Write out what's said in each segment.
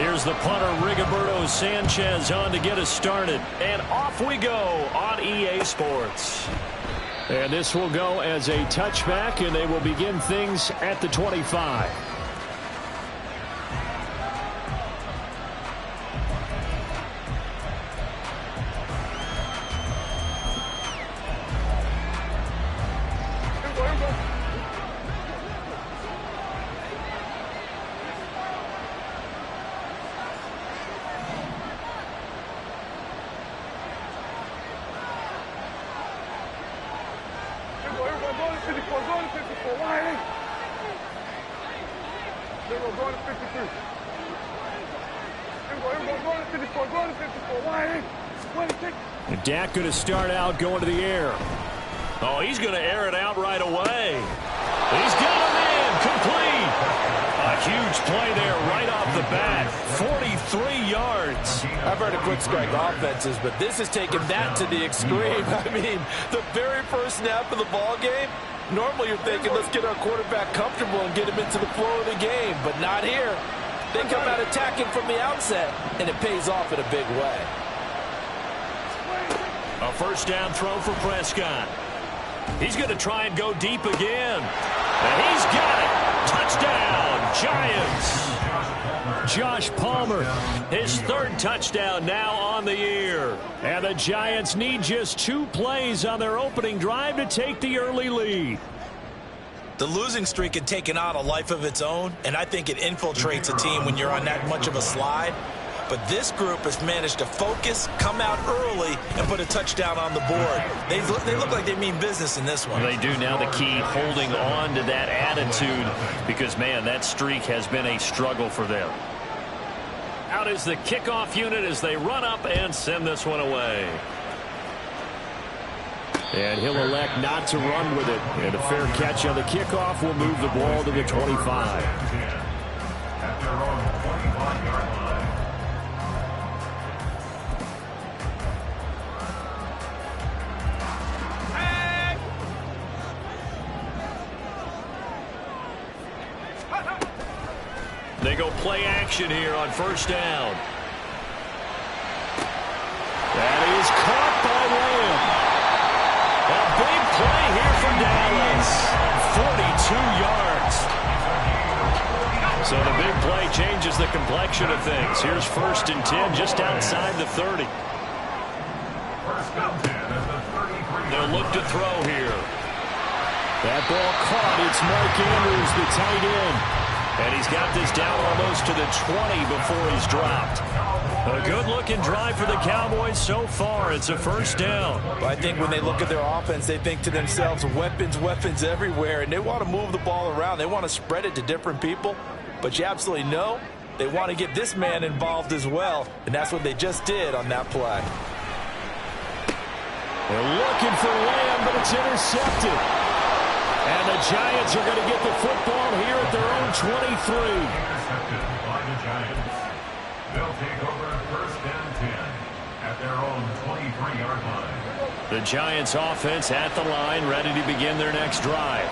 Here's the punter, Rigoberto Sanchez, on to get us started. And off we go on EA Sports. And this will go as a touchback, and they will begin things at the 25. Dak going to start out going to the air. Oh, he's going to air it out right away. He's got a man complete. A huge play there right off the bat. 43 yards. I've heard of quick strike offenses, but this is taking that to the extreme. I mean, the very first snap of the ball game, normally you're thinking, let's get our quarterback comfortable and get him into the flow of the game, but not here. They come out attacking from the outset, and it pays off in a big way. A first down throw for Prescott. He's going to try and go deep again. And he's got it. Touchdown, Giants. Josh Palmer, his third touchdown now on the year. And the Giants need just 2 plays on their opening drive to take the early lead. The losing streak had taken on a life of its own, and I think it infiltrates a team when you're on that much of a slide. But this group has managed to focus, come out early, and put a touchdown on the board. They look like they mean business in this one. They do. Now the key, holding on to that attitude, because, man, that streak has been a struggle for them. Out is the kickoff unit as they run up and send this one away. And he'll elect not to run with it. And a fair catch on the kickoff will move the ball to the 25. They go play action here on first down. That is caught by Lamb. A big play here from Dallas. 42 yards. So the big play changes the complexion of things. Here's 1st and 10 just outside the 30. They'll look to throw here. That ball caught. It's Mark Andrews, the tight end. And he's got this down almost to the 20 before he's dropped. A good-looking drive for the Cowboys so far. It's a first down. But I think when they look at their offense, they think to themselves, weapons, weapons everywhere, and they want to move the ball around. They want to spread it to different people. But you absolutely know they want to get this man involved as well, and that's what they just did on that play. They're looking for Lamb, but it's intercepted. And the Giants are going to get the football here at their own 23. Intercepted by the Giants. They'll take over 1st and 10 at their own 23-yard line. The Giants offense at the line, ready to begin their next drive.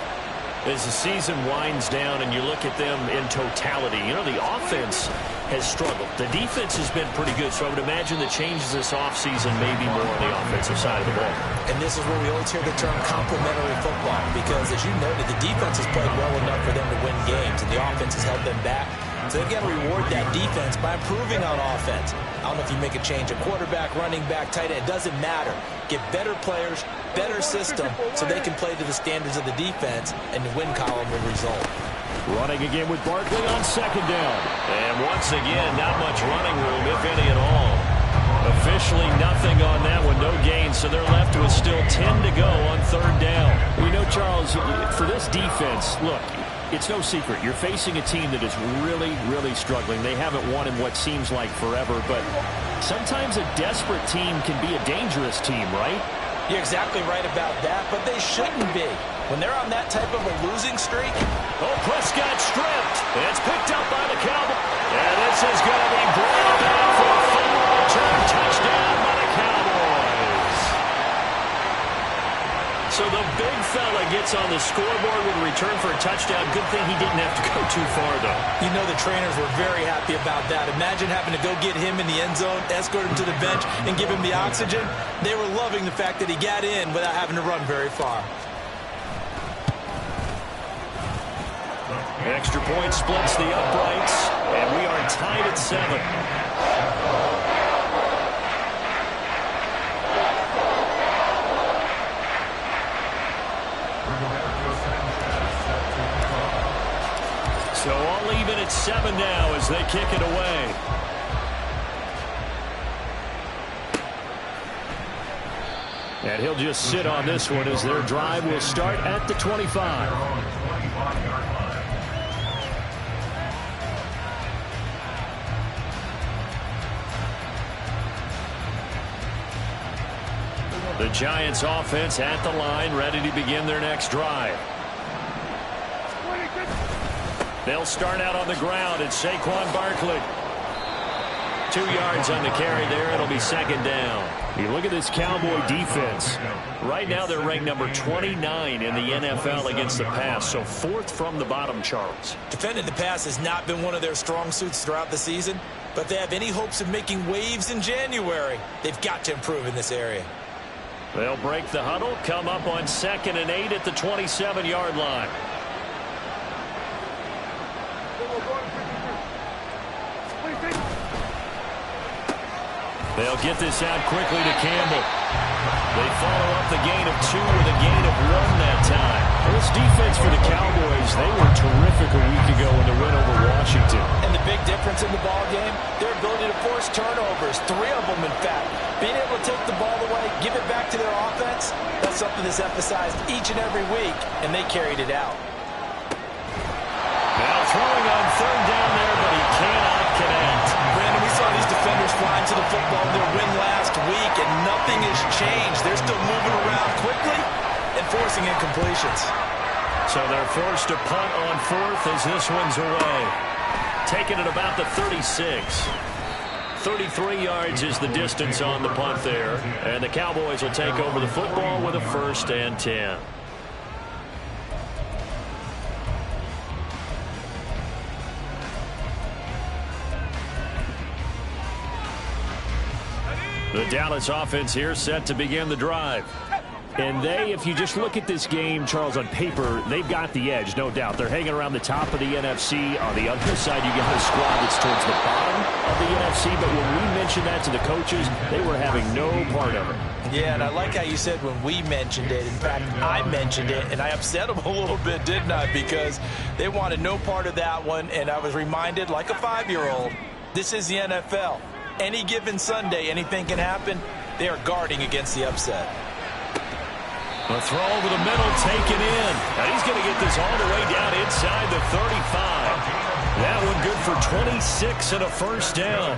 As the season winds down and you look at them in totality, you know, the offense has struggled. The defense has been pretty good, so I would imagine the changes this offseason may be more on the offensive side of the ball. And this is where we always hear the term complementary football, because as you noted, the defense has played well enough for them to win games, and the offense has held them back. So they've got to reward that defense by improving on offense. I don't know if you make a change, a quarterback, running back, tight end, it doesn't matter. Get better players, better system, so they can play to the standards of the defense, and the win column will result. Running again with Barkley on 2nd down. And once again, not much running room, if any at all. Officially nothing on that one, no gain, so they're left with still 10 to go on 3rd down. We know, Charles, for this defense, look, it's no secret. You're facing a team that is really, really struggling. They haven't won in what seems like forever, but sometimes a desperate team can be a dangerous team, right? You're exactly right about that, but they shouldn't be. When they're on that type of a losing streak. Oh, Prescott stripped. It's picked up by the Cowboys. And this is going to be brought out for a final return touchdown by the Cowboys. So the big fella gets on the scoreboard with a return for a touchdown. Good thing he didn't have to go too far, though. You know the trainers were very happy about that. Imagine having to go get him in the end zone, escort him to the bench, and give him the oxygen. They were loving the fact that he got in without having to run very far. Extra point splits the uprights, and we are tied at 7. So all even at 7 now as they kick it away. And he'll just sit on this one as their drive will start at the 25. The Giants offense at the line, ready to begin their next drive. They'll start out on the ground. It's Saquon Barkley. 2 yards on the carry there. It'll be second down. You look at this Cowboy defense. Right now they're ranked number 29 in the NFL against the pass, so 4th from the bottom, Charles. Defending the pass has not been one of their strong suits throughout the season, but they have any hopes of making waves in January. They've got to improve in this area. They'll break the huddle, come up on 2nd and 8 at the 27-yard line. They'll get this out quickly to Campbell. They follow up the gain of 2 with a gain of 1 that time. This defense for the Cowboys, they were terrific a week ago in the win over Washington. And the big difference in the ball game, their ability to force turnovers, 3 of them in fact. Being able to take the ball away, give it back to their offense, that's something that's emphasized each and every week, and they carried it out. Now throwing on 3rd down there, but he cannot connect. Brandon, we saw these defenders flying to the football in their win last week, and nothing has changed. They're still moving around quickly and forcing incompletions. So they're forced to punt on 4th as this one's away. Taking it about the 36. 33 yards is the distance on the punt there. And the Cowboys will take over the football with a 1st and 10. The Dallas offense here set to begin the drive. And they, if you just look at this game, Charles, on paper, they've got the edge, no doubt. They're hanging around the top of the NFC. On the other side, you got a squad that's towards the bottom of the NFC. But when we mentioned that to the coaches, they were having no part of it. Yeah, and I like how you said when we mentioned it. In fact, I mentioned it, and I upset them a little bit, didn't I? Because they wanted no part of that one, and I was reminded, like a 5-year-old, this is the NFL. Any given Sunday, anything can happen. They are guarding against the upset. A throw over the middle, taken in. Now he's going to get this all the way down inside the 35. That one good for 26 and a 1st down.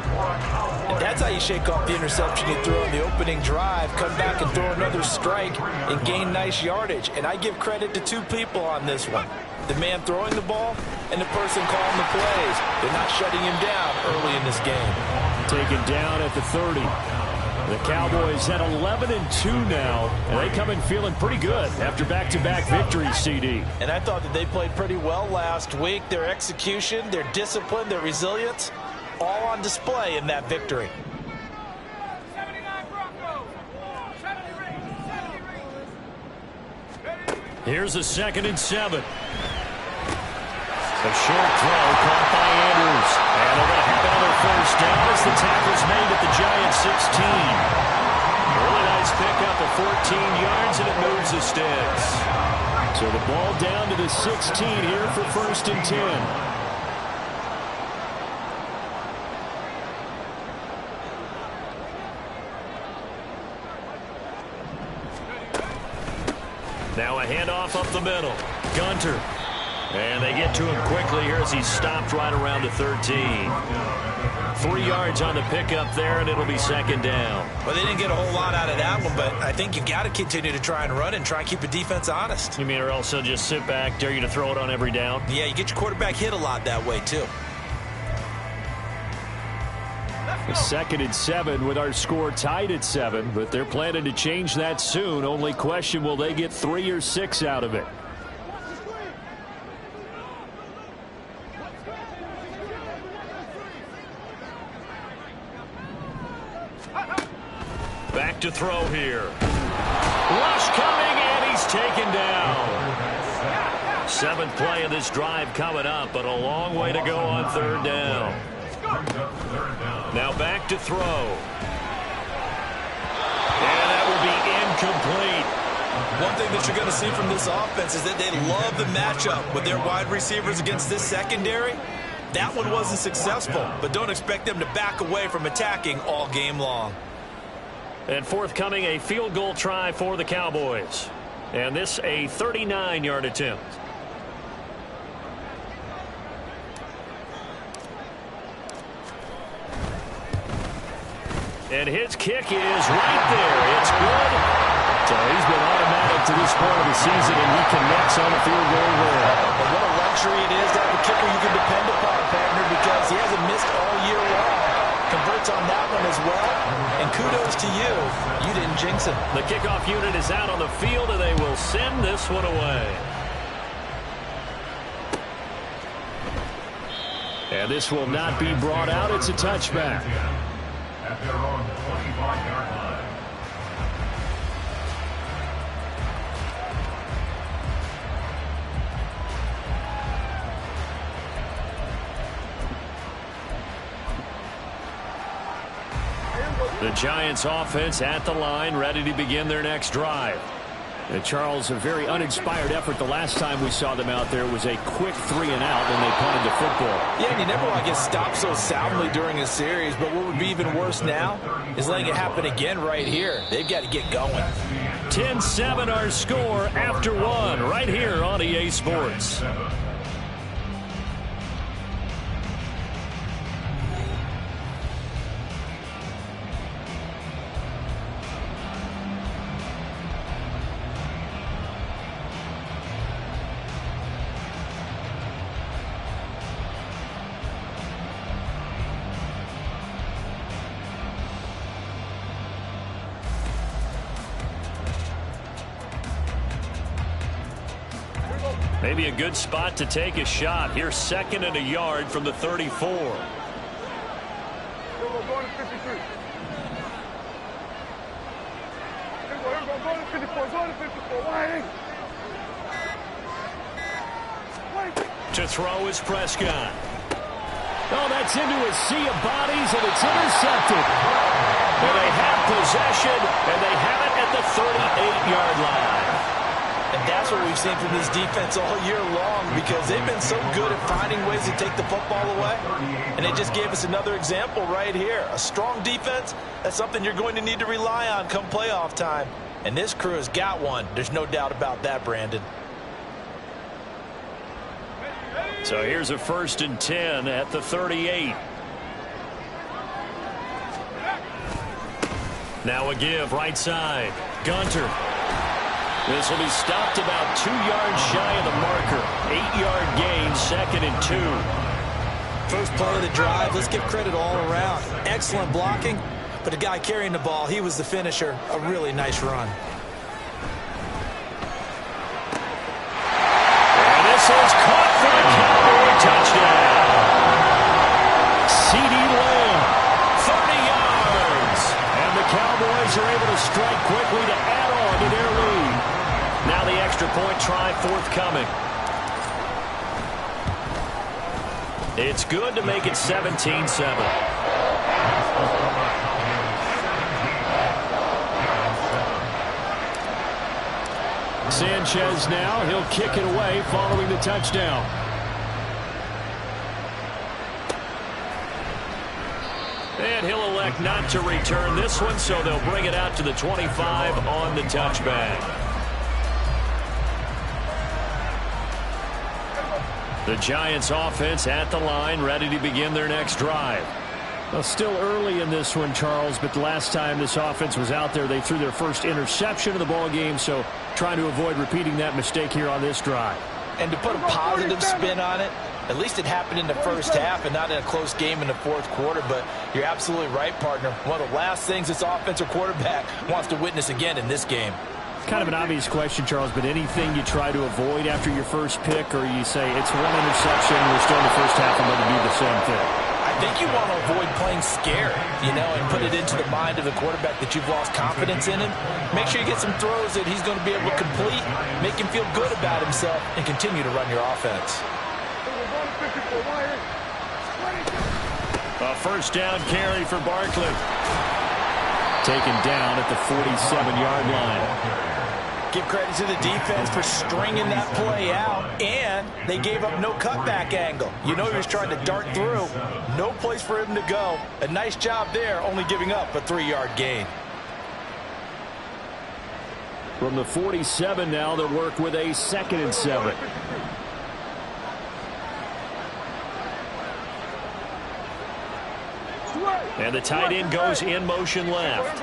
And that's how you shake off the interception you threw on the opening drive. Come back and throw another strike and gain nice yardage. And I give credit to 2 people on this one. The man throwing the ball and the person calling the plays. They're not shutting him down early in this game. Taken down at the 30. The Cowboys at 11-2 now, and they come in feeling pretty good after back-to-back victories, CD. And I thought that they played pretty well last week. Their execution, their discipline, their resilience, all on display in that victory. Here's a 2nd and 7. A short throw caught by Andrews. And they're going to have another 1st down as the tackle's made at the Giants 16. Really nice pickup of 14 yards, and it moves the sticks. So the ball down to the 16 here for 1st and 10. Now a handoff up the middle. Gunter. And they get to him quickly here as he's stopped right around the 13. 3 yards on the pickup there, and it'll be 2nd down. Well, they didn't get a whole lot out of that one, but I think you got to continue to try and run and try and keep the defense honest. You mean or else they'll just sit back, dare you to throw it on every down? Yeah, you get your quarterback hit a lot that way, too. 2nd and 7 with our score tied at 7, but they're planning to change that soon. Only question, will they get 3 or 6 out of it? Back to throw here. Rush coming, and he's taken down. 7th play of this drive coming up, but a long way to go on 3rd down. Now back to throw. And that will be incomplete. One thing that you're going to see from this offense is that they love the matchup with their wide receivers against this secondary. That one wasn't successful, but don't expect them to back away from attacking all game long. And forthcoming, a field goal try for the Cowboys. And this a 39-yard attempt. And his kick is right there. It's good. So he's been automatic to this point of the season, and he connects on a field goal there. But what a luxury it is to have a kicker you can depend upon, partner, because he hasn't missed all year long. Converts on that one as well. And kudos to you. You didn't jinx it. The kickoff unit is out on the field, and they will send this one away. And this will not be brought out. It's a touchback. At their own 25-yard line. The Giants offense at the line, ready to begin their next drive. Charles, a very uninspired effort the last time we saw them out there. It was a quick 3-and-out when they punted the football. Yeah, and you never want to get stopped so soundly during a series, but what would be even worse now is letting it happen again right here. They've got to get going. 10-7 our score after 1 right here on EA Sports. Maybe a good spot to take a shot. Here's 2nd and a yard from the 34. To throw is Prescott. Oh, that's into a sea of bodies, and it's intercepted. And they have possession, and they have it at the 38-yard line. And that's what we've seen from this defense all year long, because they've been so good at finding ways to take the football away. And they just gave us another example right here. A strong defense, that's something you're going to need to rely on come playoff time. And this crew has got one. There's no doubt about that, Brandon. So here's a 1st and 10 at the 38. Now a give right side. Gunter. This will be stopped about 2 yards shy of the marker. 8-yard gain, 2nd and 2. First play of the drive, let's give credit all around. Excellent blocking, but the guy carrying the ball, he was the finisher. A really nice run. And this is caught for a Cowboy touchdown. CeeDee Lamb, 30 yards. And the Cowboys are able to strike quickly to add on to their lead. Now the extra point try forthcoming. It's good to make it 17-7. Sanchez now, he'll kick it away following the touchdown. And he'll elect not to return this one, so they'll bring it out to the 25 on the touchback. The Giants offense at the line, ready to begin their next drive. Well, still early in this one, Charles, but the last time this offense was out there, they threw their first interception of the ball game, so trying to avoid repeating that mistake here on this drive. And to put a positive spin on it, At least it happened in the first half and not in a close game in the fourth quarter. But you're absolutely right, partner. One of the last things this offensive quarterback wants to witness again in this game. Kind of an obvious question, Charles, but anything you try to avoid after your first pick, or you say it's one interception, we're still in the first half, I'm going to do the same thing? I think you want to avoid playing scared, and put it into the mind of the quarterback that you've lost confidence in him. Make sure you get some throws that he's going to be able to complete, make him feel good about himself, and continue to run your offense. A first down carry for Barkley. Taken down at the 47-yard line. Give credit to the defense for stringing that play out, and they gave up no cutback angle. He was trying to dart through. No place for him to go. A nice job there, only giving up a 3-yard gain. From the 47 now, they'll work with a 2nd and 7. And the tight end goes in motion left.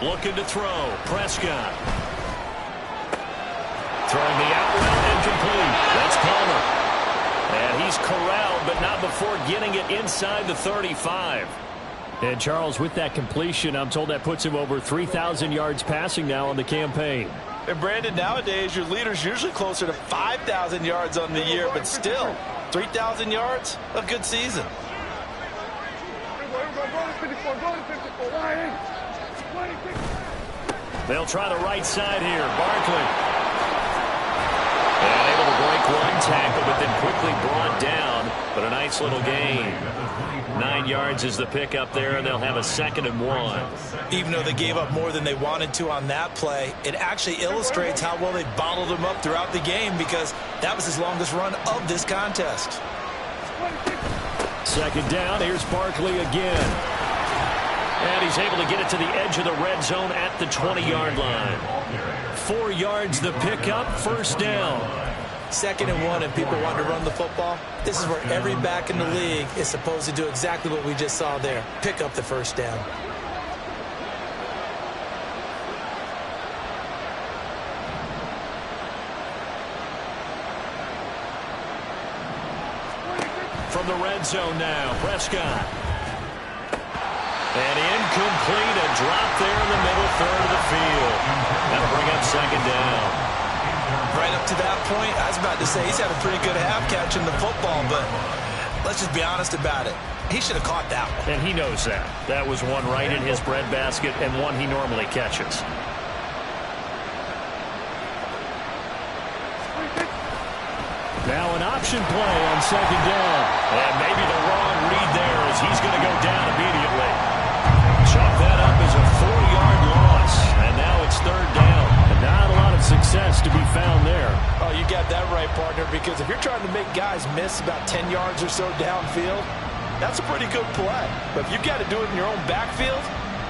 Looking to throw. Prescott. Throwing the out route incomplete. That's Palmer. And he's corralled, but not before getting it inside the 35. And Charles, with that completion, I'm told that puts him over 3,000 yards passing now on the campaign. And Brandon, nowadays your leader's usually closer to 5,000 yards on the year, but still, 3,000 yards, a good season. They'll try the right side here. Barkley. And able to break one tackle, but then quickly brought down. But a nice little gain. 9 yards is the pickup there, and they'll have a 2nd and 1. Even though they gave up more than they wanted to on that play, it actually illustrates how well they bottled him up throughout the game, because that was his longest run of this contest. 2nd down. Here's Barkley again. And he's able to get it to the edge of the red zone at the 20-yard line. 4 yards the pickup. First down. 2nd and 1, and people want to run the football. This is where every back in the league is supposed to do exactly what we just saw there. Pick up the first down. From the red zone now, Prescott. And incomplete, a drop there in the middle third of the field. That'll bring up 2nd down. Right up to that point, I was about to say he's had a pretty good half catching the football, but let's just be honest about it. He should have caught that one. And he knows that. That was one right in his breadbasket and one he normally catches. Now an option play on 2nd down. And maybe the wrong read there as he's going to go down immediately. Chalk that up as a 4-yard loss. And now it's 3rd down. And not a lot of success to be found there. Oh, you got that right, partner, because if you're trying to make guys miss about 10 yards or so downfield, that's a pretty good play. But if you've got to do it in your own backfield,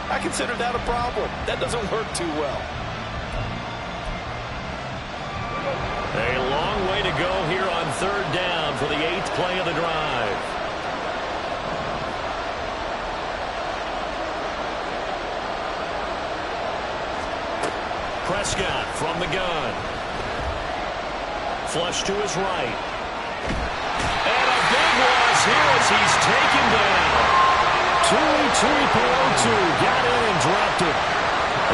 I consider that a problem. That doesn't work too well. A long way to go here on 3rd down for the 8th play of the drive. Prescott from the gun. Flush to his right. And a big loss here as he's taken down. Tuipulotu got in and dropped it.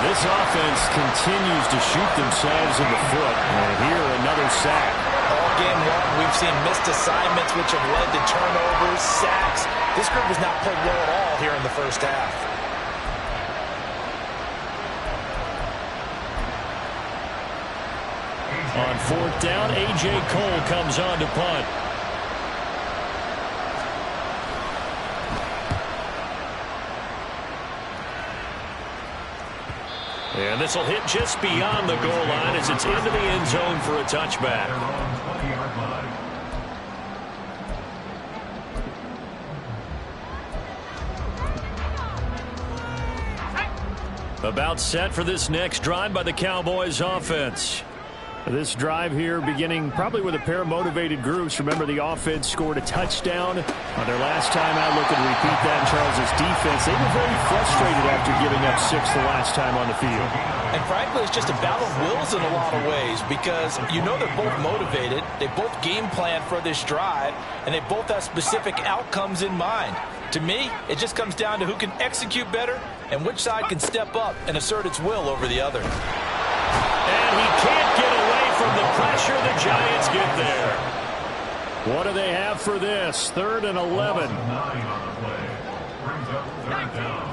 This offense continues to shoot themselves in the foot. And here, another sack. All game long, we've seen missed assignments which have led to turnovers, sacks. This group has not played well at all here in the first half. On 4th down, A.J. Cole comes on to punt. And this will hit just beyond the goal line as it's into the end zone for a touchback. About set for this next drive by the Cowboys offense. This drive here beginning probably with a pair of motivated groups. Remember, the offense scored a touchdown on their last time out. Looking to repeat that in Charles' defense. They were very frustrated after giving up 6 the last time on the field. And frankly, it's just a battle of wills in a lot of ways because you know they're both motivated. They both game plan for this drive, and they both have specific outcomes in mind. To me, it just comes down to who can execute better and which side can step up and assert its will over the other. And he can't get away from the pressure. The Giants get there. What do they have for this? 3rd and 11. 9 on the play. Brings up 3rd down.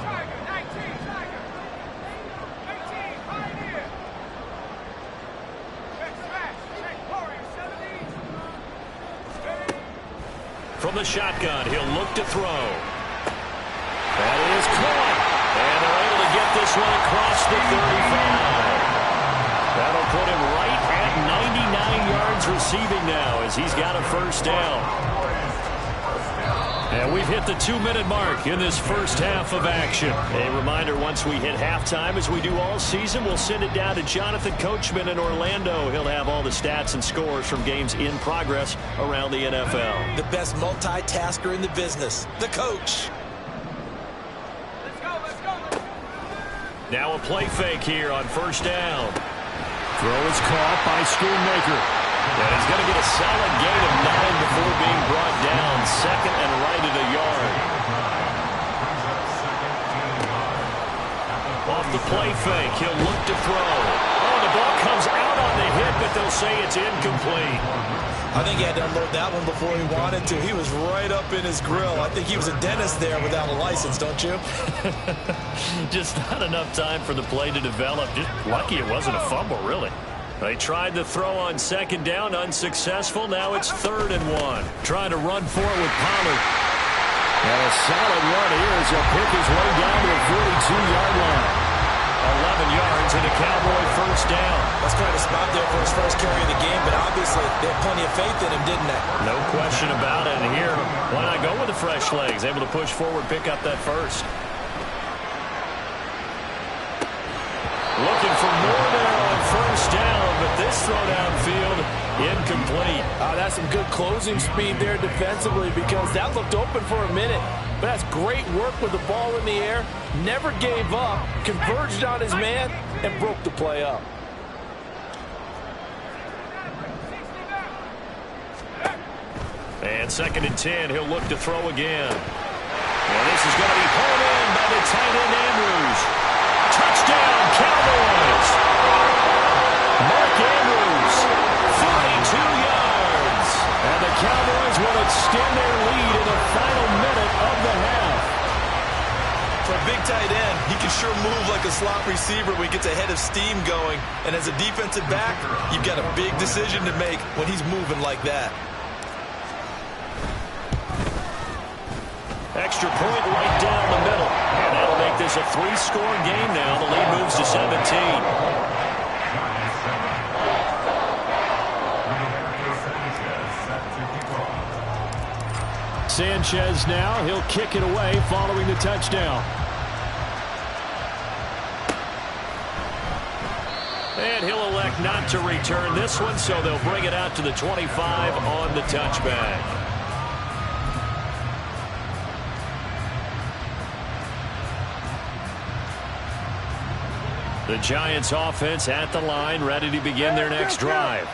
From the shotgun, he'll look to throw. That is caught. And they're able to get this one across the 35. That'll put him right at 99 yards receiving now as he's got a first down. And we've hit the 2-minute mark in this first half of action. A reminder, once we hit halftime, as we do all season, we'll send it down to Jonathan Coachman in Orlando. He'll have all the stats and scores from games in progress around the NFL. The best multitasker in the business, the coach. Now a play fake here on first down. Throw is caught by Schoonmaker. And he's going to get a solid gain of 9 before being brought down. 2nd and right at a yard. Off the play fake, he'll look to throw. Oh, the ball comes out on the hit, but they'll say it's incomplete. I think he had to unload that one before he wanted to. He was right up in his grill. I think he was a dentist there without a license, don't you? Just not enough time for the play to develop. Just lucky it wasn't a fumble, really. They tried the throw on 2nd down, unsuccessful. Now it's 3rd and 1. Trying to run for it with Pollard. And a solid run here as he'll pick his way down to the 42-yard line. 11 yards and a Cowboy first down. That's quite a spot there for his first carry of the game, but obviously they had plenty of faith in him, didn't they? No question about it. And here, why not go with the fresh legs? Able to push forward, pick up that first. Looking for more there on first down, but this throw downfield, incomplete. That's some good closing speed there defensively because that looked open for a minute. But that's great work with the ball in the air. Never gave up, converged on his man, and broke the play up. And 2nd and 10, he'll look to throw again. Well, this is going to be pulled in by the tight end Andrews. Touchdown, Cowboys! Mark Andrews, 42 yards. And the Cowboys will extend their lead in the final minute of the half. For a big tight end, he can sure move like a slot receiver when he gets a head of steam going. And as a defensive back, you've got a big decision to make when he's moving like that. Extra point right down the middle. And that'll make this a 3-score game now. The lead moves to 17. Sanchez now, he'll kick it away following the touchdown. And he'll elect not to return this one, so they'll bring it out to the 25 on the touchback. The Giants offense at the line, ready to begin their next drive.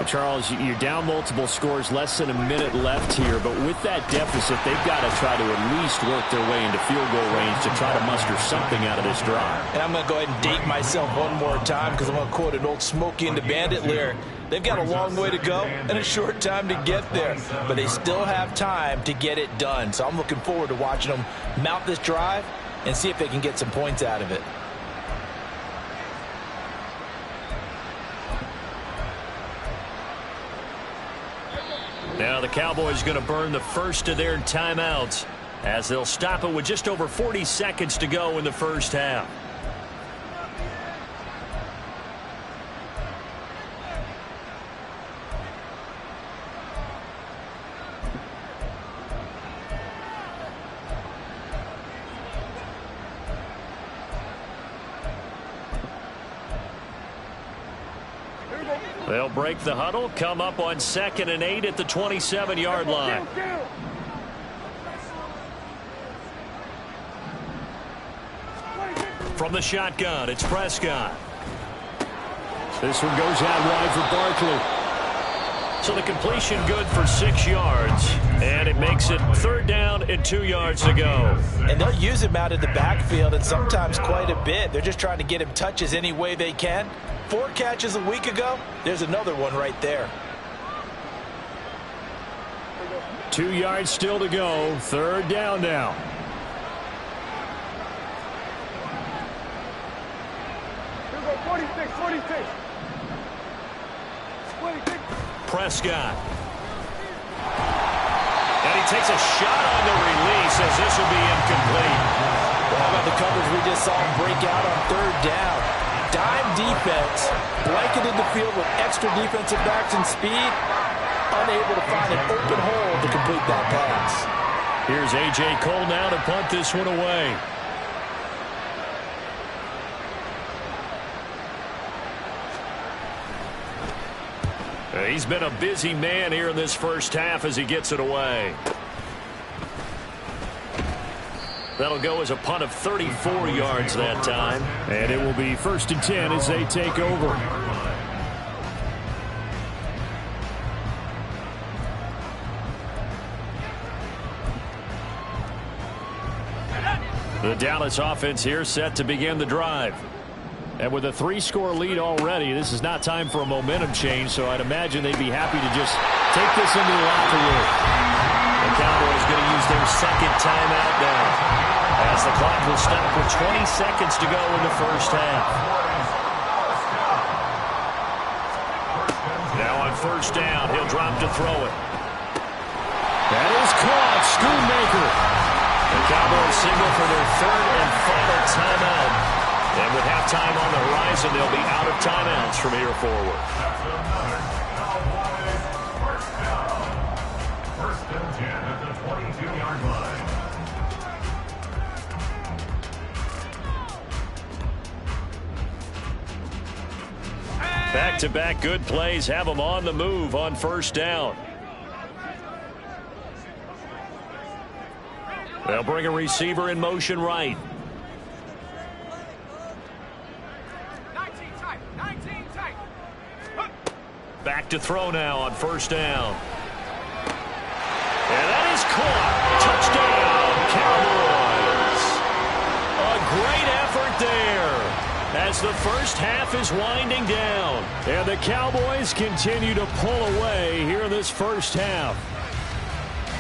Charles, you're down multiple scores, less than a minute left here, but with that deficit, they've got to try to at least work their way into field goal range to try to muster something out of this drive. And I'm going to go ahead and date myself one more time because I'm going to quote an old Smokey and the Bandit lyric. They've got a long way to go and a short time to get there, but they still have time to get it done. So I'm looking forward to watching them mount this drive and see if they can get some points out of it. Now the Cowboys going to burn the first of their timeouts as they'll stop it with just over 40 seconds to go in the first half. They'll break the huddle, come up on 2nd and 8 at the 27-yard line. From the shotgun, it's Prescott. This one goes out wide for Barkley. So the completion good for 6 yards, and it makes it 3rd down and 2 yards to go. And they'll use him out in the backfield, and sometimes quite a bit. They're just trying to get him touches any way they can. 4 catches a week ago, there's another one right there. 2 yards still to go. 3rd down now. Prescott. And he takes a shot on the release as this will be incomplete. How about the coverage we just saw him break out on 3rd down? Dime defense, blanketed the field with extra defensive backs and speed, unable to find an open hole to complete that pass. Here's A.J. Cole now to punt this one away. He's been a busy man here in this first half as he gets it away. That'll go as a punt of 34 yards that time. And it will be 1st and 10 as they take over. The Dallas offense here set to begin the drive. And with a 3-score lead already, this is not time for a momentum change, so I'd imagine they'd be happy to just take this into the locker room. The Cowboys going to use their 2nd timeout now, as the clock will stop with 20 seconds to go in the first half. Now on 1st down, he'll drop to throw it. That is caught. Schoonmaker. The Cowboys signal for their 3rd and final timeout. And with halftime on the horizon, they'll be out of timeouts from here forward. First and 10 at the 22-yard line. Back-to-back good plays have them on the move on 1st down. They'll bring a receiver in motion right. Back to throw now on 1st down. And that is caught. Touchdown, Cowboys. A great effort there as the first half is winding down. And the Cowboys continue to pull away here in this first half.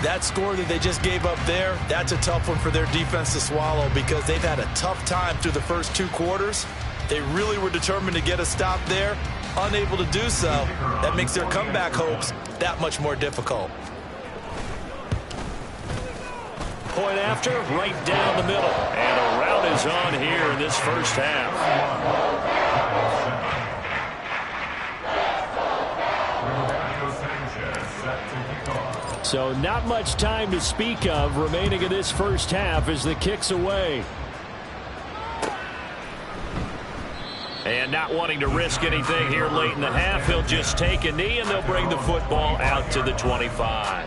That score that they just gave up there, that's a tough one for their defense to swallow because they've had a tough time through the first 2 quarters. They really were determined to get a stop there. Unable to do so, that makes their comeback hopes that much more difficult. Point after, right down the middle. And a rout is on here in this first half. So not much time to speak of remaining in this first half as the kick's away. And not wanting to risk anything here late in the half, he'll just take a knee and they'll bring the football out to the 25.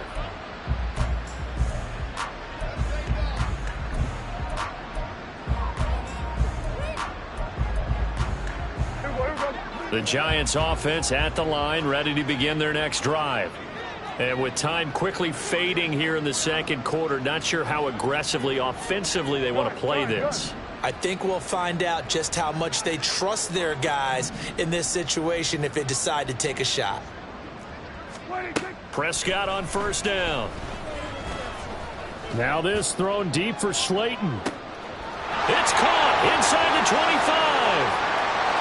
The Giants offense at the line, ready to begin their next drive. And with time quickly fading here in the 2nd quarter, not sure how aggressively, offensively they want to play this. I think we'll find out just how much they trust their guys in this situation if they decide to take a shot. Prescott on 1st down. Now this thrown deep for Slayton. It's caught inside the 25.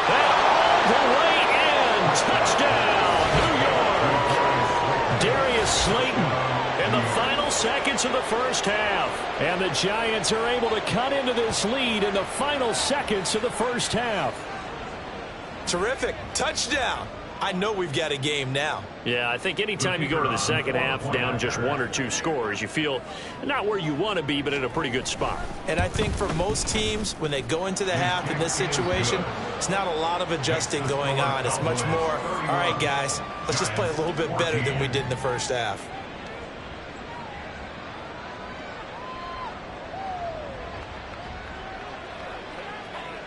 And all the way in. Touchdown, New York. Darius Slayton in the final seconds of the first half. And the Giants are able to cut into this lead in the final seconds of the first half. Terrific. Touchdown. I know we've got a game now. Yeah, I think anytime you go to the second half down just 1 or 2 scores, you feel not where you want to be, but in a pretty good spot. And I think for most teams, when they go into the half in this situation, it's not a lot of adjusting going on. It's much more, all right, guys, let's just play a little bit better than we did in the first half.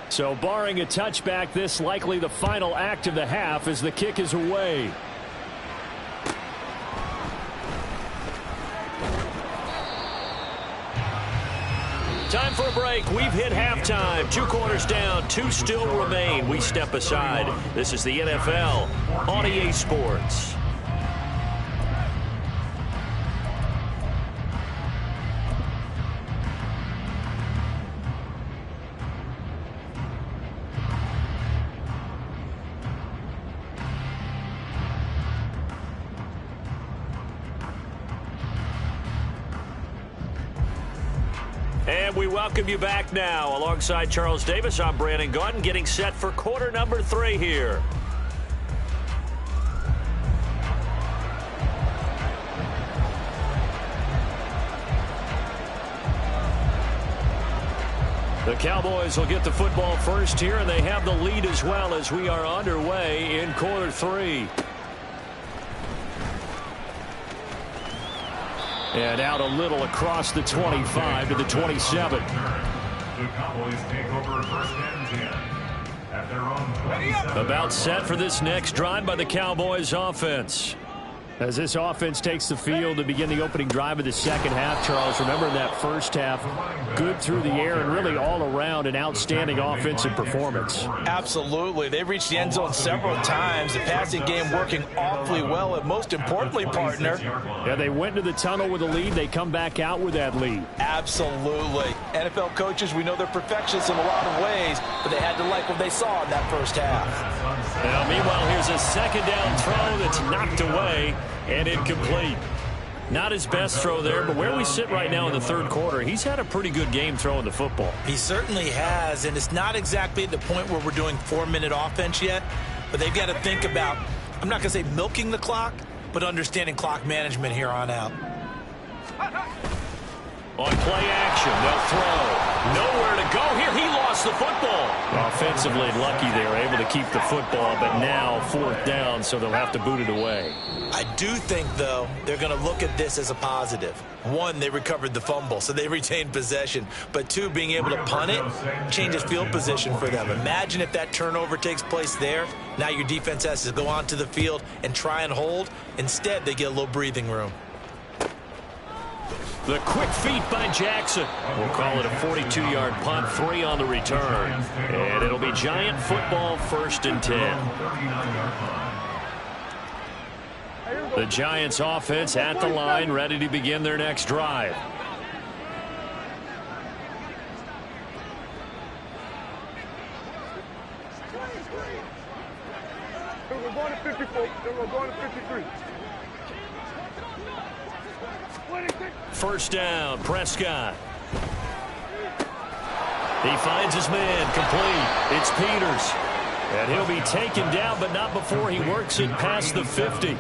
So barring a touchback, this likely the final act of the half as the kick is away. Time for a break. We've hit halftime. 2 quarters down, 2 still remain. We step aside. This is the NFL on EA Sports. And we welcome you back now. Alongside Charles Davis, I'm Brandon Gaudin, getting set for quarter number 3 here. The Cowboys will get the football first here, and they have the lead as well as we are underway in quarter 3. And out a little across the 25 to the 27. The Cowboys take over first and 10 at their own 27. About set for this next drive by the Cowboys offense. As this offense takes the field to begin the opening drive of the second half, Charles, remember in that first half, good through the air and really all around an outstanding offensive performance. Absolutely. They reached the end zone several times. The passing game working awfully well, and most importantly, partner. Yeah, they went to the tunnel with a lead. They come back out with that lead. Absolutely. NFL coaches, we know they're perfectionists in a lot of ways, but they had to like what they saw in that first half. Now, meanwhile, here's a second down throw that's knocked away and incomplete. Not his best throw there, but where we sit right now in the third quarter, he's had a pretty good game throwing the football. He certainly has, and it's not exactly at the point where we're doing 4-minute offense yet, but they've got to think about, I'm not going to say milking the clock, but understanding clock management here on out. On play action, they'll throw. Nowhere to go here. He lost the football. Offensively lucky they were able to keep the football, but now 4th down, so they'll have to boot it away. I do think, though, they're going to look at this as a positive. 1, they recovered the fumble, so they retained possession. But 2, being able to punt it changes field position for them. Imagine if that turnover takes place there. Now your defense has to go onto the field and try and hold. Instead, they get a little breathing room. The quick feet by Jackson. We'll call it a 42-yard punt, 3 on the return. And it'll be Giant football, 1st and 10. The Giants offense at the line, ready to begin their next drive. We're going to 54. We're going to 53. First down, Prescott. He finds his man, complete. It's Peters. And he'll be taken down, but not before he works it past the 50.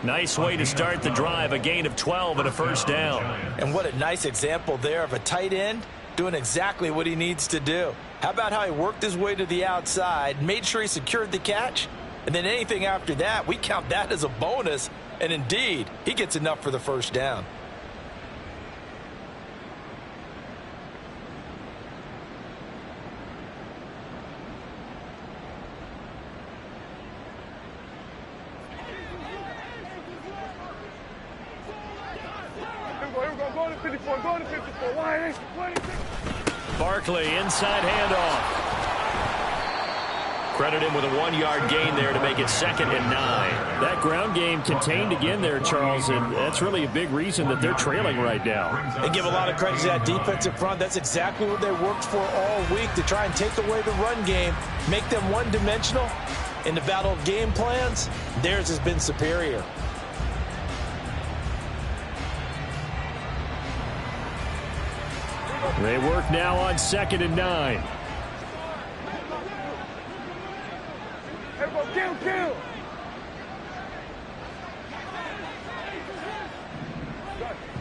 Nice way to start the drive, a gain of 12 and a first down. And what a nice example there of a tight end doing exactly what he needs to do. How about how he worked his way to the outside, made sure he secured the catch, and then anything after that, we count that as a bonus. And indeed, he gets enough for the first down. Barkley, inside handoff. Credit him with a 1-yard gain there to make it 2nd and 9. That ground game contained again there, Charles, and that's really a big reason that they're trailing right now. They give a lot of credit to that defensive front. That's exactly what they worked for all week, to try and take away the run game, make them one-dimensional. In the battle of game plans, theirs has been superior. They work now on 2nd and 9. Kill.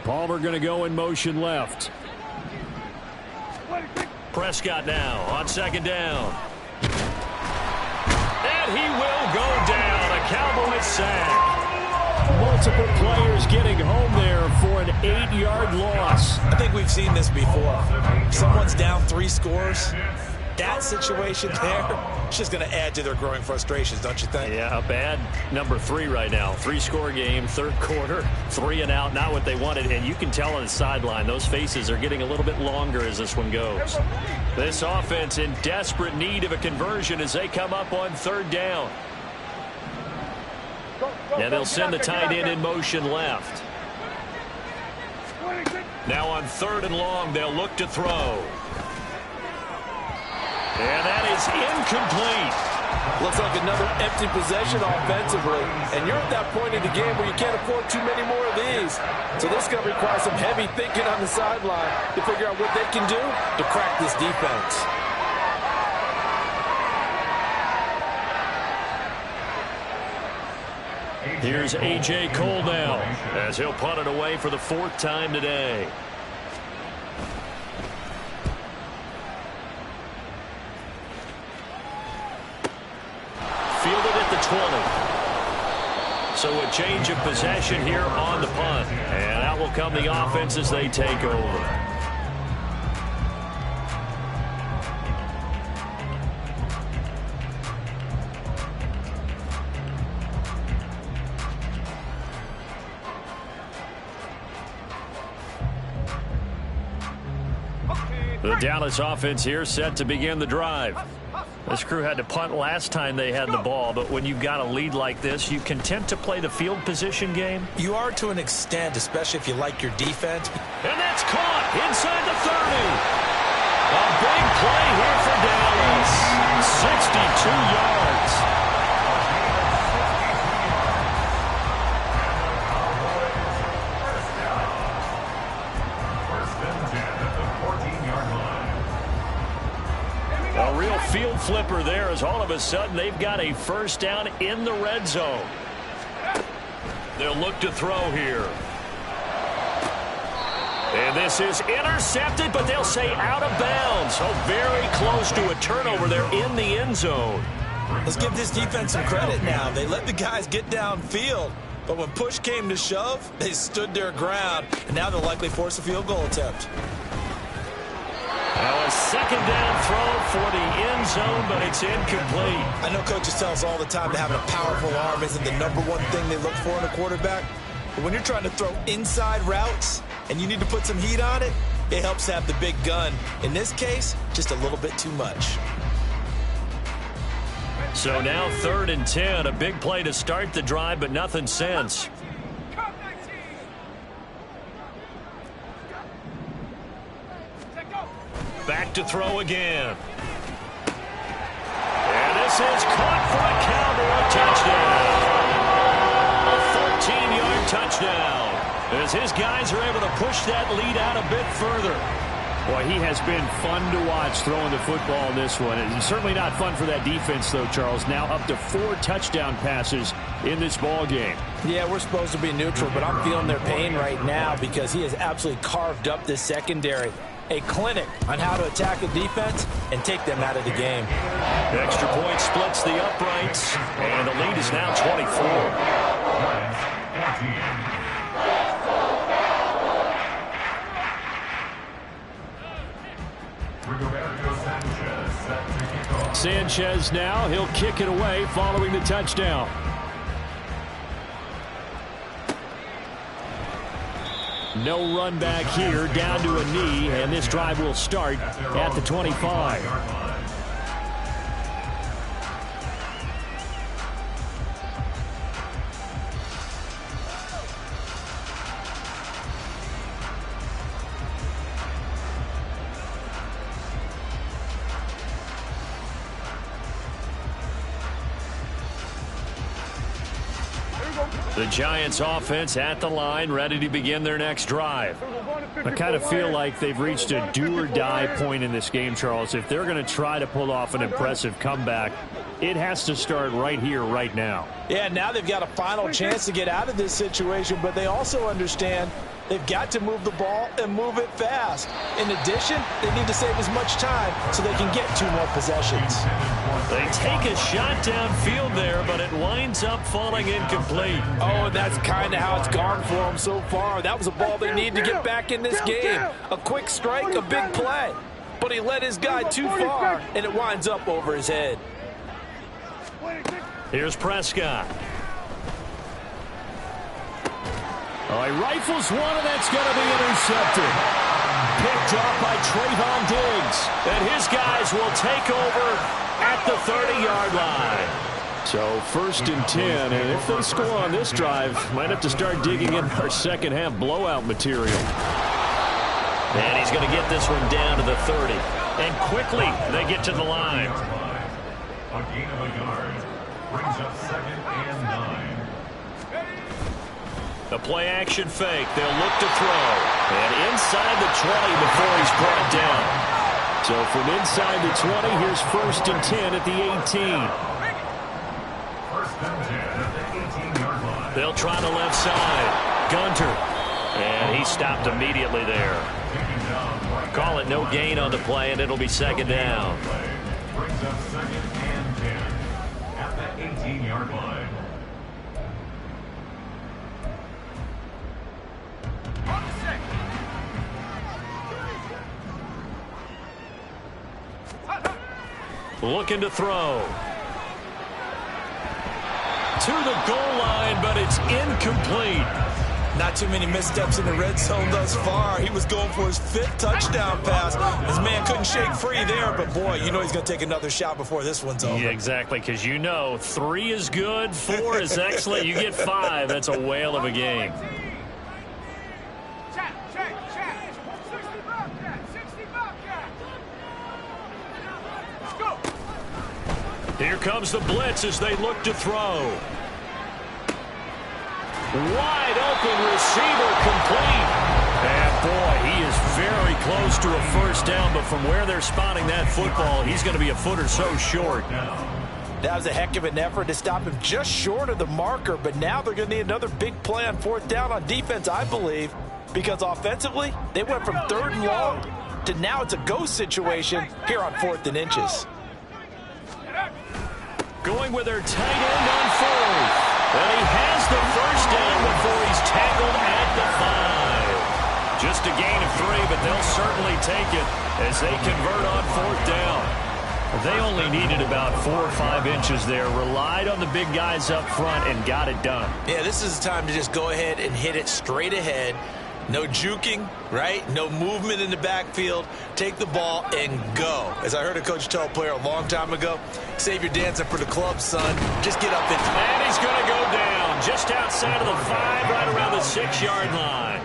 Palmer going to go in motion left. Prescott now on second down. And he will go down. A Cowboys sack. Multiple players getting home there for an 8-yard loss. I think we've seen this before. Someone's down 3 scores. That situation there, it's just going to add to their growing frustrations, don't you think? Yeah, a bad number 3 right now. 3-score game, third quarter, 3 and out, not what they wanted. And you can tell on the sideline, those faces are getting a little bit longer as this one goes. This offense in desperate need of a conversion as they come up on third down. And they'll send the tight end in motion left. Now on third and long, they'll look to throw. And that is incomplete. Looks like another empty possession offensively. And you're at that point in the game where you can't afford too many more of these. So this is going to require some heavy thinking on the sideline to figure out what they can do to crack this defense. Here's A.J. Cole now as he'll punt it away for the 4th time today. Fielded at the 20. So a change of possession here on the punt. And out will come the offense as they take over. The Dallas offense here set to begin the drive. This crew had to punt last time they had the ball, but when you've got a lead like this, you content to play the field position game? You are to an extent, especially if you like your defense. And that's caught inside the 30. A big play here for Dallas. 62 yards. A real field flipper there as all of a sudden they've got a first down in the red zone. They'll look to throw here. And this is intercepted, but they'll say out of bounds. So very close to a turnover there in the end zone. Let's give this defense some credit now. They let the guys get downfield, but when push came to shove, they stood their ground, and now they'll likely force a field goal attempt. Now a second down throw for the end zone, but it's incomplete. I know coaches tell us all the time that having a powerful arm isn't the #1 thing they look for in a quarterback. But when you're trying to throw inside routes and you need to put some heat on it, it helps have the big gun. In this case, just a little bit too much. So now 3rd and 10, a big play to start the drive, but nothing since. Back to throw again. And this is caught for a Cowboy touchdown. A 14-yard touchdown as his guys are able to push that lead out a bit further. Boy, he has been fun to watch throwing the football in this one. It's certainly not fun for that defense, though, Charles. Now up to 4 touchdown passes in this ball game. Yeah, we're supposed to be neutral, but I'm feeling their pain right now because he has absolutely carved up this secondary. A clinic on how to attack a defense and take them out of the game. Extra point splits the uprights, and the lead is now 24. Sanchez now, he'll kick it away following the touchdown. No run back here, down to a knee, and this drive will start at the 25. The Giants offense at the line, ready to begin their next drive. I kind of feel like they've reached a do-or-die point in this game, Charles. If they're going to try to pull off an impressive comeback, it has to start right here, right now. Yeah, now they've got a final chance to get out of this situation, but they also understand They've got to move the ball and move it fast. In addition, they need to save as much time so they can get 2 more possessions. They take a shot downfield there, but it winds up falling incomplete. Oh, and that's kind of how it's gone for them so far. That was a ball they need to get back in this game. A quick strike, a big play. But he let his guy too far, and it winds up over his head. Here's Prescott. Oh, he rifles one, and that's going to be intercepted. Picked off by Trayvon Diggs. And his guys will take over at the 30-yard line. So 1st and 10, and if they score on this drive, might have to start digging in our second-half blowout material. And he's going to get this one down to the 30. And quickly, they get to the line. A gain of a yard brings up 2nd and 9. The play-action fake. They'll look to throw. And inside the 20 before he's brought down. So from inside the 20, here's 1st and 10 at the 18. 1st and 10 at the 18-yard line. They'll try the left side. Gunter. And he stopped immediately there. Call it no gain on the play, and it'll be 2nd down. Brings up 2nd and 10 at the 18-yard line. Looking to throw. To the goal line, but it's incomplete. Not too many missteps in the red zone thus far. He was going for his 5th touchdown pass. His man couldn't shake free there, but boy, you know he's going to take another shot before this one's over. Yeah, exactly, because you know 3 is good, 4 is excellent. You get 5. That's a whale of a game. Here comes the blitz as they look to throw. Wide open receiver complete. And boy, he is very close to a 1st down, but from where they're spotting that football, he's going to be a foot or so short. That was a heck of an effort to stop him just short of the marker, but now they're going to need another big play on 4th down on defense, I believe, because offensively, they went from 3rd and long to now it's a go situation here on 4th and inches. Going with their tight end on 4th. And he has the 1st down before he's tackled at the 5. Just a gain of 3, but they'll certainly take it as they convert on 4th down. They only needed about 4 or 5 inches there, relied on the big guys up front, and got it done. Yeah, this is the time to just go ahead and hit it straight ahead. No juking, right? No movement in the backfield. Take the ball and go. As I heard a coach tell a player a long time ago, save your dancing for the club, son. Just get up and... And he's going to go down just outside of the 5, right around the 6-yard line.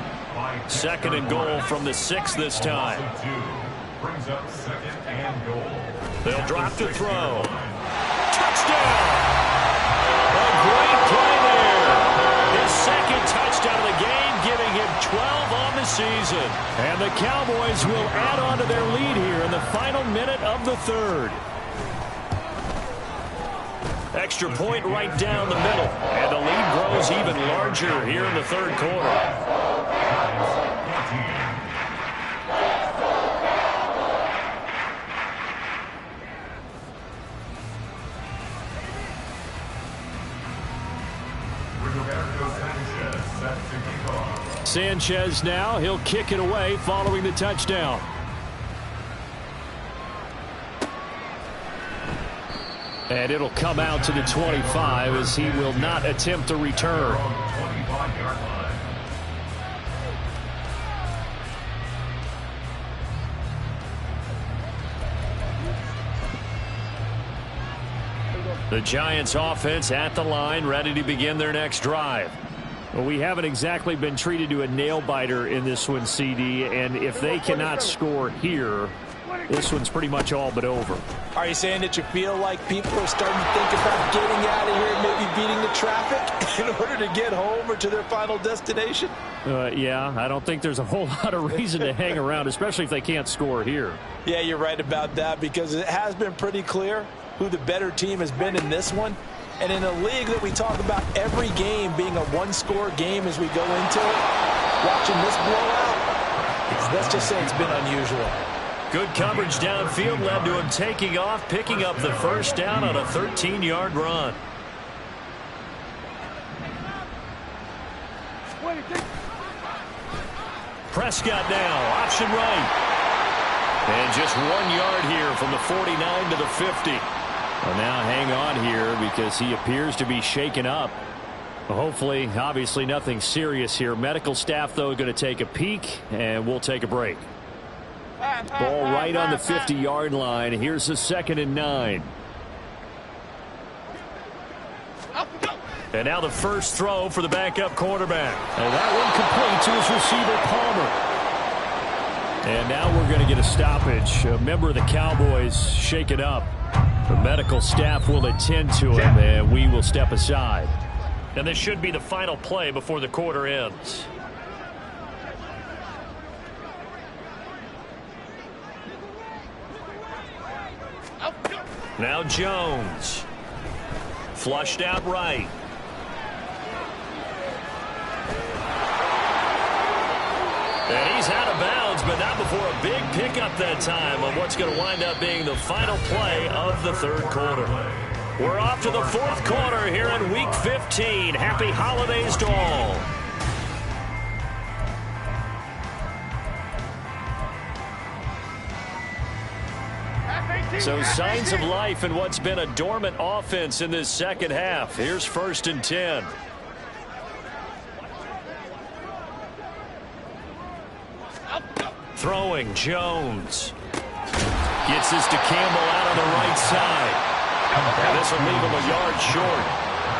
2nd and goal from the 6 this time. Brings up 2nd and goal. They'll drop to throw. Touchdown! A great play there. His 2nd touchdown of the game, giving him 12 on the season. And the Cowboys will add on to their lead here in the final minute of the 3rd. Extra point right down the middle. And the lead grows even larger here in the 3rd quarter. Sanchez now, he'll kick it away following the touchdown. And it'll come out to the 25 as he will not attempt a return. The Giants offense at the line, ready to begin their next drive. Well, we haven't exactly been treated to a nail-biter in this one, CD, and if they cannot score here, this one's pretty much all but over. Are you saying that you feel like people are starting to think about getting out of here and maybe beating the traffic in order to get home or to their final destination? Yeah, I don't think there's a whole lot of reason to hang around, especially if they can't score here. Yeah, you're right about that because it has been pretty clear who the better team has been in this one. And in a league that we talk about every game being a one-score game as we go into it, watching this blowout, let's just say it's been unusual. Good coverage downfield led to him taking off, picking up the first down on a 13-yard run. Prescott now, option right. And just 1 yard here from the 49 to the 50. Well, now hang on here because he appears to be shaken up. Hopefully, obviously nothing serious here. Medical staff, though, going to take a peek, and we'll take a break. Ball right on the 50-yard line. Here's the 2nd and 9. And now the first throw for the backup quarterback. And that one complete to his receiver, Palmer. And now we're going to get a stoppage. A member of the Cowboys shaken up. The medical staff will attend to him, and we will step aside. And this should be the final play before the quarter ends. Now Jones. Flushed out right. And he's out of bounds, but not before a big pickup that time on what's going to wind up being the final play of the third quarter. We're off to the fourth quarter here in Week 15. Happy holidays to all. So signs of life in what's been a dormant offense in this second half. Here's 1st and 10. Throwing, Jones. Gets this to Campbell out on the right side. And this will leave him a yard short.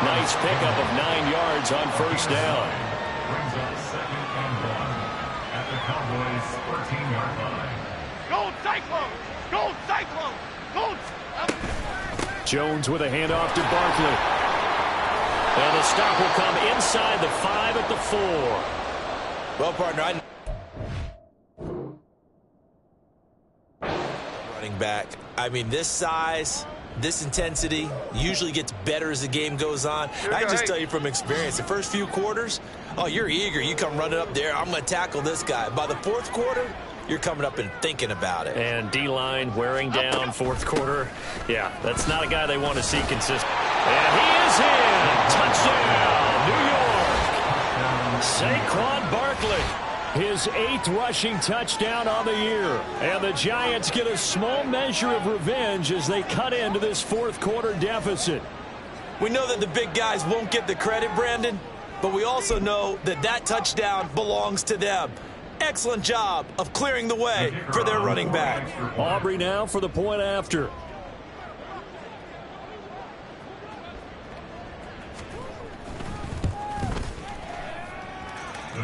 Nice pickup of 9 yards on first down. Brings up 2nd and 1 at the Cowboys' 14-yard line. Gold Cyclone! Gold Cyclone! Gold! Jones with a handoff to Barkley. And the stop will come inside the 5 at the 4. Well, partner, running back. I mean, this size, this intensity usually gets better as the game goes on. I can just tell you from experience, the first few quarters, oh, you're eager. You come running up there. I'm going to tackle this guy. By the fourth quarter, you're coming up and thinking about it. And D-line wearing down fourth quarter. Yeah, that's not a guy they want to see consistent. And he is in. Touchdown, New York. Saquon Barkley. His 8th rushing touchdown on the year. And the Giants get a small measure of revenge as they cut into this fourth quarter deficit. We know that the big guys won't get the credit, Brandon, but we also know that that touchdown belongs to them. Excellent job of clearing the way for their running back. Aubrey now for the point after.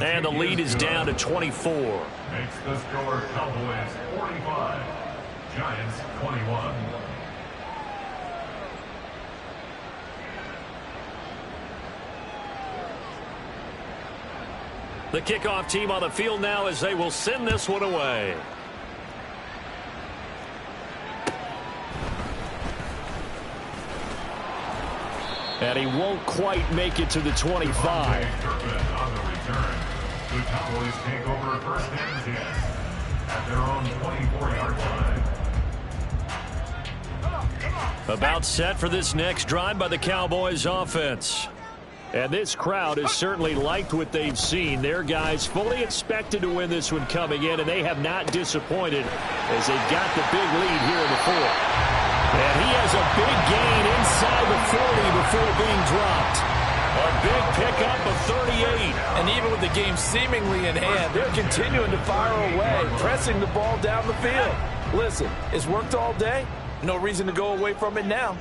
And the lead is down to 24. Makes the score Cowboys 45, Giants 21. The kickoff team on the field now as they will send this one away. And he won't quite make it to the 25. On the return, the Cowboys take over 1st and 10 at their own 24-yard line. About set for this next drive by the Cowboys offense. And this crowd has certainly liked what they've seen. Their guys fully expected to win this one coming in, and they have not disappointed as they've got the big lead here in the fourth. And he has a big gain inside the 40 before being dropped. A big pickup of 38. And even with the game seemingly in hand, they're continuing to fire away, pressing the ball down the field. Listen, it's worked all day. No reason to go away from it now.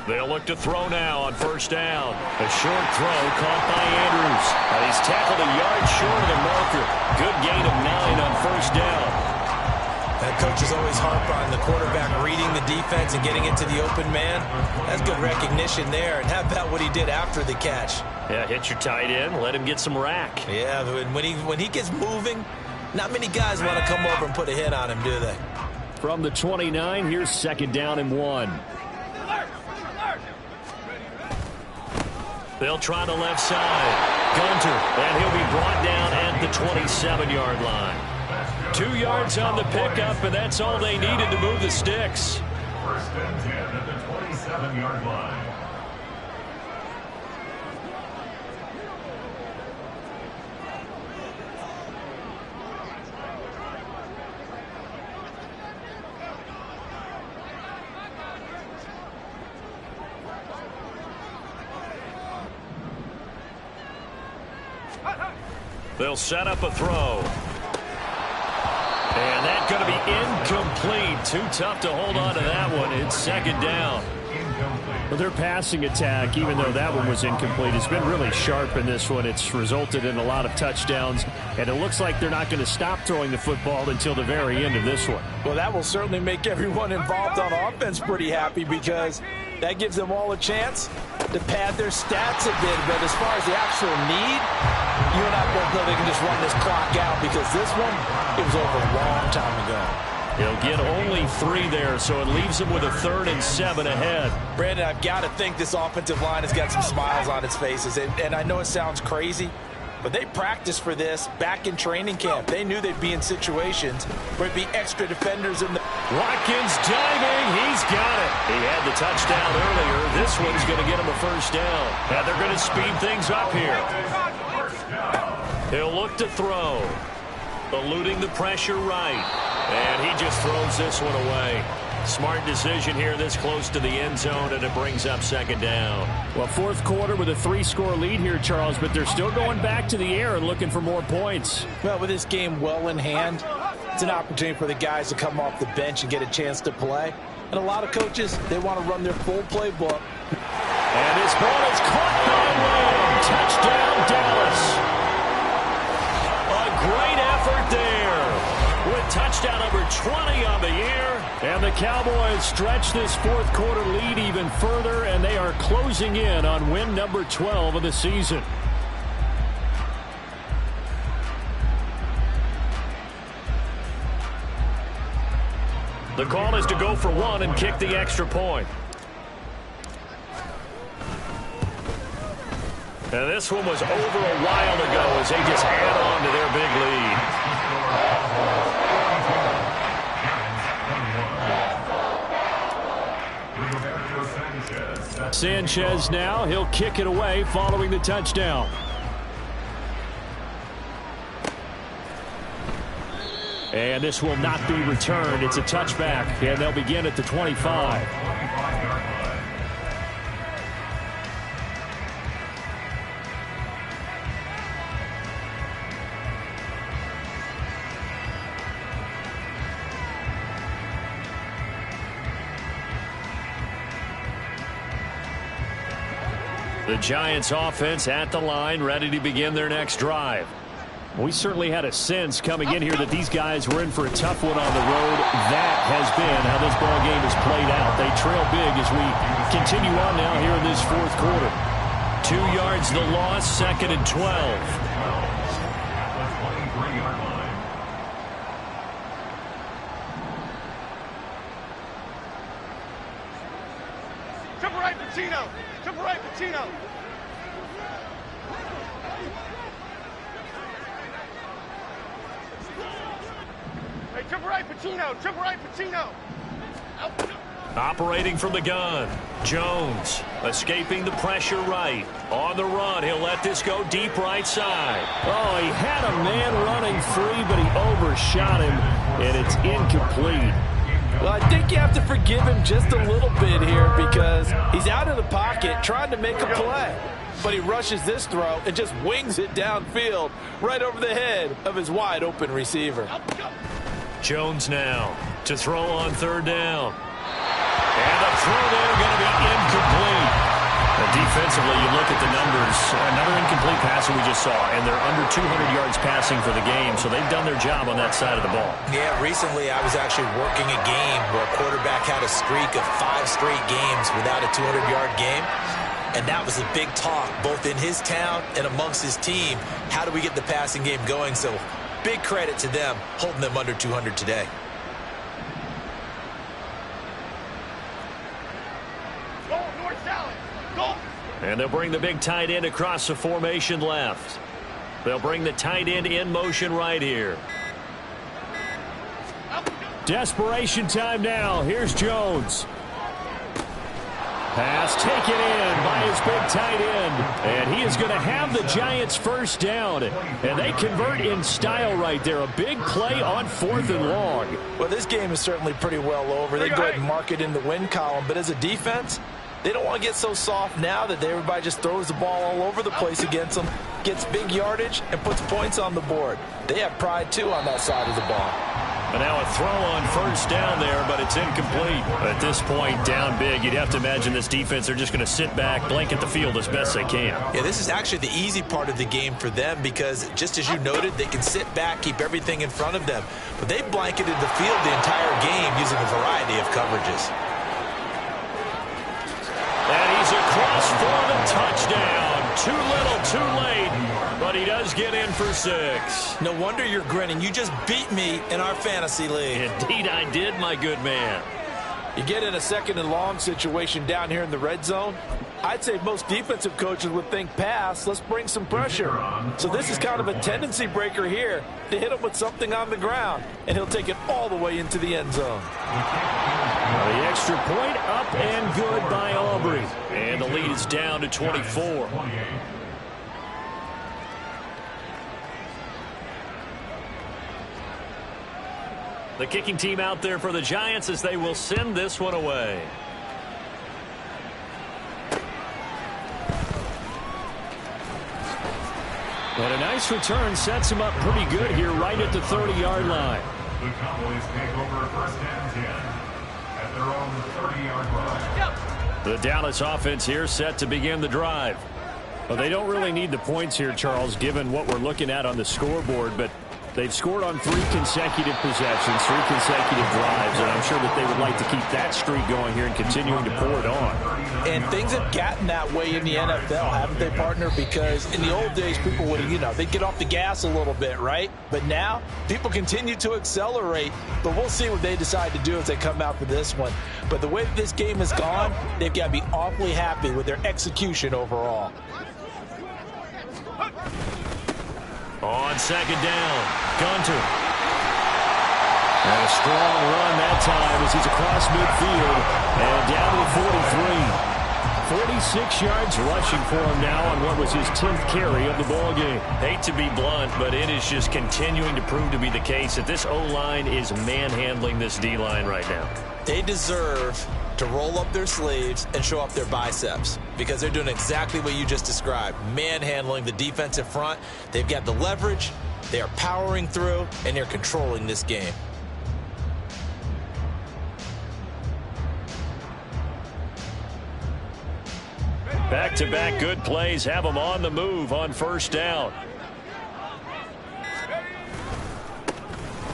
They'll look to throw now on first down. A short throw caught by Andrews. And he's tackled a yard short of the marker. Good gain of 9 on first down. That coaches always harp on the quarterback reading the defense and getting into the open man. That's good recognition there. And how about what he did after the catch? Yeah, hit your tight end. Let him get some rack. Yeah, when he gets moving, not many guys want to come over and put a hit on him, do they? From the 29, here's 2nd down and 1. They'll try the left side. Gunter, and he'll be brought down at the 27-yard line. 2 yards on the pickup, and that's all they needed to move the sticks. First and 10 at the 27-yard line. They'll set up a throw. And that's going to be incomplete. Too tough to hold on to that one. It's second down. Well, their passing attack, even though that one was incomplete, has been really sharp in this one. It's resulted in a lot of touchdowns, and it looks like they're not going to stop throwing the football until the very end of this one. Well, that will certainly make everyone involved on offense pretty happy because that gives them all a chance to pad their stats a bit. But as far as the actual need, you and I both know they can just run this clock out because this one, it was over a long time ago. He'll get only 3 there, so it leaves him with a 3rd and 7 ahead. Brandon, I've got to think this offensive line has got some smiles on its faces. And I know it sounds crazy, but they practiced for this back in training camp. They knew they'd be in situations where there'd be extra defenders in the... Watkins diving. He's got it. He had the touchdown earlier. This one's going to get him a first down. And they're going to speed things up here. He'll look to throw. Eluding the pressure right. And he just throws this one away. Smart decision here this close to the end zone, and it brings up second down. Well, fourth quarter with a 3-score lead here, Charles, but they're still going back to the air and looking for more points. Well, with this game well in hand, it's an opportunity for the guys to come off the bench and get a chance to play. And a lot of coaches, they want to run their full playbook. And this ball is caught by Lamb. Touchdown, Dallas. A great effort there. With touchdown number 20 on the year. And the Cowboys stretch this fourth quarter lead even further, and they are closing in on win number 12 of the season. The call is to go for 1 and kick the extra point. And this one was over a while ago as they just add on to their big lead. Sanchez now, he'll kick it away following the touchdown. And this will not be returned. It's a touchback, and they'll begin at the 25. The Giants offense at the line, ready to begin their next drive. We certainly had a sense coming in here that these guys were in for a tough one on the road. That has been how this ball game has played out. They trail big as we continue on now here in this fourth quarter. 2 yards the loss, 2nd and 12. Triple right, Pacino. Triple right, Pacino. Hey, triple right, Pacino. Triple right, Pacino. Operating from the gun. Jones escaping the pressure right. On the run, he'll let this go deep right side. Oh, he had a man running free, but he overshot him, and it's incomplete. Well, I think you have to forgive him just a little bit here because he's out of the pocket trying to make a play. But he rushes this throw and just wings it downfield right over the head of his wide-open receiver. Jones now to throw on 3rd down. And the throw there going to be incomplete. Defensively, you look at the numbers. Another incomplete pass that we just saw, and they're under 200 yards passing for the game, so they've done their job on that side of the ball. Yeah, recently I was actually working a game where a quarterback had a streak of 5 straight games without a 200-yard game, and that was a big talk both in his town and amongst his team. How do we get the passing game going? So big credit to them holding them under 200 today. Go, North Salad. Go. And they'll bring the big tight end across the formation left. They'll bring the tight end in motion right here. Desperation time now. Here's Jones. Pass taken in by his big tight end. And he is going to have the Giants first down. And they convert in style right there. A big play on 4th and long. Well, this game is certainly pretty well over. They go ahead and mark it in the win column. But as a defense, they don't want to get so soft now that everybody just throws the ball all over the place against them, gets big yardage, and puts points on the board. They have pride, too, on that side of the ball. And now a throw on first down there, but it's incomplete. At this point, down big, you'd have to imagine this defense, they're just going to sit back, blanket the field as best they can. Yeah, this is actually the easy part of the game for them because, just as you noted, they can sit back, keep everything in front of them. But they blanketed the field the entire game using a variety of coverages. And he's across for the touchdown. Too little, too late, but he does get in for 6. No wonder you're grinning. You just beat me in our fantasy league. Indeed I did, my good man. You get in a 2nd and long situation down here in the red zone. I'd say most defensive coaches would think pass. Let's bring some pressure. So this is kind of a tendency breaker here to hit him with something on the ground, and he'll take it all the way into the end zone. The extra point up and good by Aubrey. And the lead is down to 24. The kicking team out there for the Giants as they will send this one away. And a nice return sets him up pretty good here right at the 30-yard line. The Cowboys take over 1st and 10 at their own 30-yard line. The Dallas offense here set to begin the drive. Well, they don't really need the points here, Charles, given what we're looking at on the scoreboard, but they've scored on 3 consecutive possessions, 3 consecutive drives, and I'm sure that they would like to keep that streak going here and continuing to pour it on. And things have gotten that way in the NFL, haven't they, partner? Because in the old days, people would, they'd get off the gas a little bit, right? But now, people continue to accelerate, but we'll see what they decide to do as they come out for this one. But the way that this game has gone, they've got to be awfully happy with their execution overall. On 2nd down, Gunter. And a strong run that time as he's across midfield and down to the 43. 46 yards rushing for him now on what was his 10th carry of the ball game. Hate to be blunt, but it is just continuing to prove to be the case that this O-line is manhandling this D-line right now. They deserve to roll up their sleeves and show up their biceps because they're doing exactly what you just described, manhandling the defensive front. They've got the leverage, they are powering through, and they're controlling this game. Back-to-back good plays have them on the move on 1st down.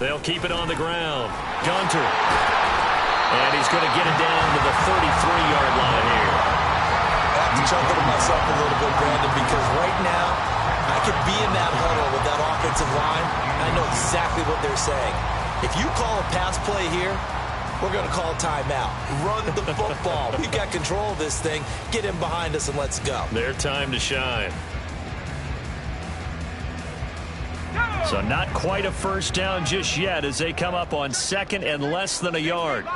They'll keep it on the ground. Gunter. And he's going to get it down to the 33-yard line here. I have to chuckle to myself a little bit, Brandon, because right now I could be in that huddle with that offensive line. I know exactly what they're saying. If you call a pass play here, we're going to call a timeout. Run the football. We've got control of this thing. Get him behind us and let's go. Their time to shine. So not quite a first down just yet as they come up on 2nd and less than a yard.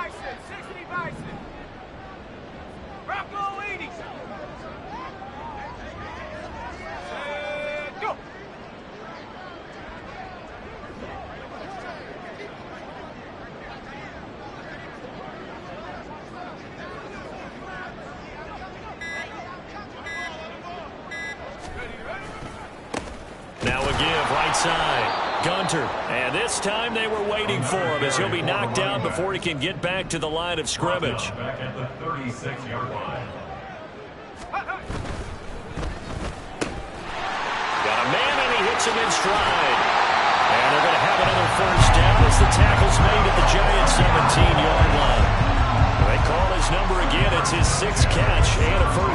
Now a give right side. Gunter. And this time they were waiting for him as he'll be knocked down before he can get back to the line of scrimmage. Back at the 36-yard line. Got a man and he hits him in stride. And they're going to have another first down as the tackle's made at the Giants' 17-yard line. They call his number again. It's his 6th catch and a first